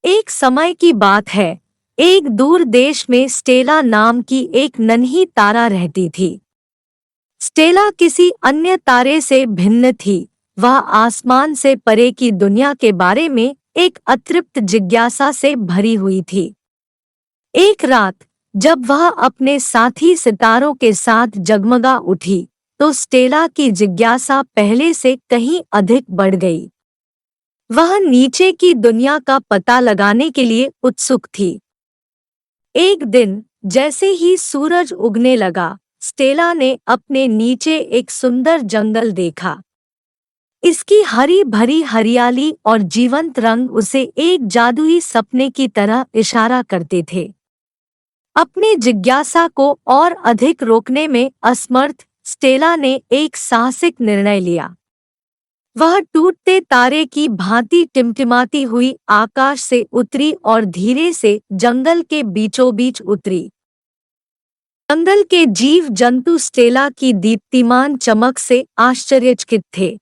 एक समय की बात है। एक दूर देश में स्टेला नाम की एक नन्ही तारा रहती थी। स्टेला किसी अन्य तारे से भिन्न थी। वह आसमान से परे की दुनिया के बारे में एक अतृप्त जिज्ञासा से भरी हुई थी। एक रात जब वह अपने साथी सितारों के साथ जगमगा उठी, तो स्टेला की जिज्ञासा पहले से कहीं अधिक बढ़ गई। वह नीचे की दुनिया का पता लगाने के लिए उत्सुक थी। एक दिन जैसे ही सूरज उगने लगा, स्टेला ने अपने नीचे एक सुंदर जंगल देखा। इसकी हरी भरी हरियाली और जीवंत रंग उसे एक जादुई सपने की तरह इशारा करते थे। अपनी जिज्ञासा को और अधिक रोकने में असमर्थ स्टेला ने एक साहसिक निर्णय लिया। वह टूटते तारे की भांति टिमटिमाती हुई आकाश से उतरी और धीरे से जंगल के बीचों बीच उतरी। जंगल के जीव जंतु स्टेला की दीप्तिमान चमक से आश्चर्यचकित थे।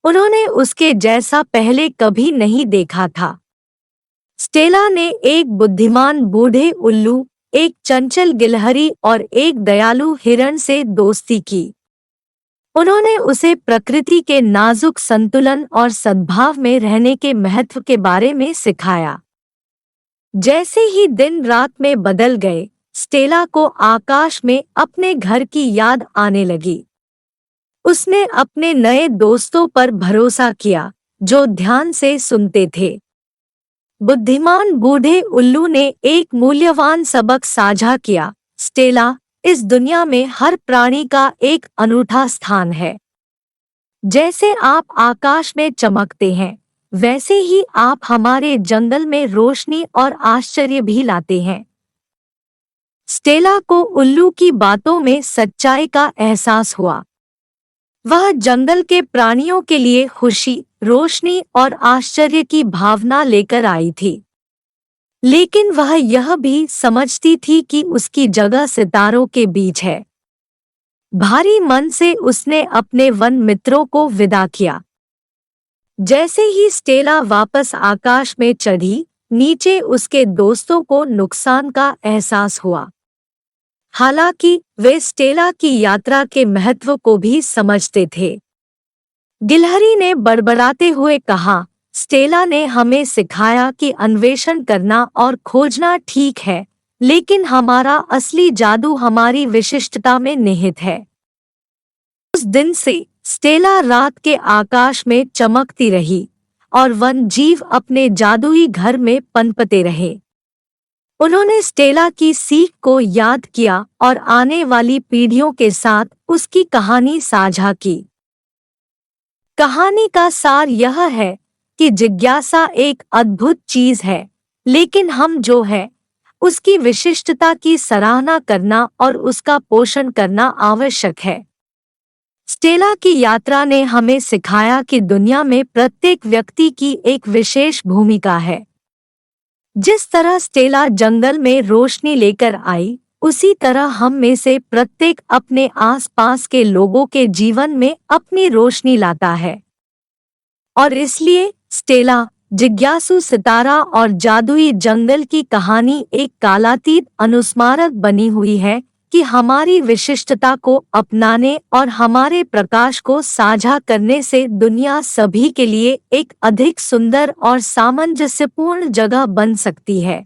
उन्होंने उसके जैसा पहले कभी नहीं देखा था। स्टेला ने एक बुद्धिमान बूढ़े उल्लू, एक चंचल गिलहरी और एक दयालु हिरण से दोस्ती की। उन्होंने उसे प्रकृति के नाजुक संतुलन और सद्भाव में रहने के महत्व के बारे में सिखाया। जैसे ही दिन रात में बदल गए, स्टेला को आकाश में अपने घर की याद आने लगी। उसने अपने नए दोस्तों पर भरोसा किया, जो ध्यान से सुनते थे। बुद्धिमान बूढ़े उल्लू ने एक मूल्यवान सबक साझा किया, स्टेला, इस दुनिया में हर प्राणी का एक अनूठा स्थान है। जैसे आप आकाश में चमकते हैं, वैसे ही आप हमारे जंगल में रोशनी और आश्चर्य भी लाते हैं। स्टेला को उल्लू की बातों में सच्चाई का एहसास हुआ। वह जंगल के प्राणियों के लिए खुशी, रोशनी और आश्चर्य की भावना लेकर आई थी। लेकिन वह यह भी समझती थी कि उसकी जगह सितारों के बीच है। भारी मन से उसने अपने वन मित्रों को विदा किया। जैसे ही स्टेला वापस आकाश में चढ़ी, नीचे उसके दोस्तों को नुकसान का एहसास हुआ। हालांकि वे स्टेला की यात्रा के महत्व को भी समझते थे। गिलहरी ने बड़बड़ाते हुए कहा, स्टेला ने हमें सिखाया कि अन्वेषण करना और खोजना ठीक है, लेकिन हमारा असली जादू हमारी विशिष्टता में निहित है। उस दिन से स्टेला रात के आकाश में चमकती रही और वन जीव अपने जादुई घर में पनपते रहे। उन्होंने स्टेला की सीख को याद किया और आने वाली पीढ़ियों के साथ उसकी कहानी साझा की। कहानी का सार यह है कि जिज्ञासा एक अद्भुत चीज है, लेकिन हम जो है उसकी विशिष्टता की सराहना करना और उसका पोषण करना आवश्यक है। स्टेला की यात्रा ने हमें सिखाया कि दुनिया में प्रत्येक व्यक्ति की एक विशेष भूमिका है। जिस तरह स्टेला जंगल में रोशनी लेकर आई, उसी तरह हम में से प्रत्येक अपने आसपास के लोगों के जीवन में अपनी रोशनी लाता है। और इसलिए स्टेला, जिज्ञासु सितारा और जादुई जंगल की कहानी एक कालातीत अनुस्मारक बनी हुई है कि हमारी विशिष्टता को अपनाने और हमारे प्रकाश को साझा करने से दुनिया सभी के लिए एक अधिक सुंदर और सामंजस्यपूर्ण जगह बन सकती है।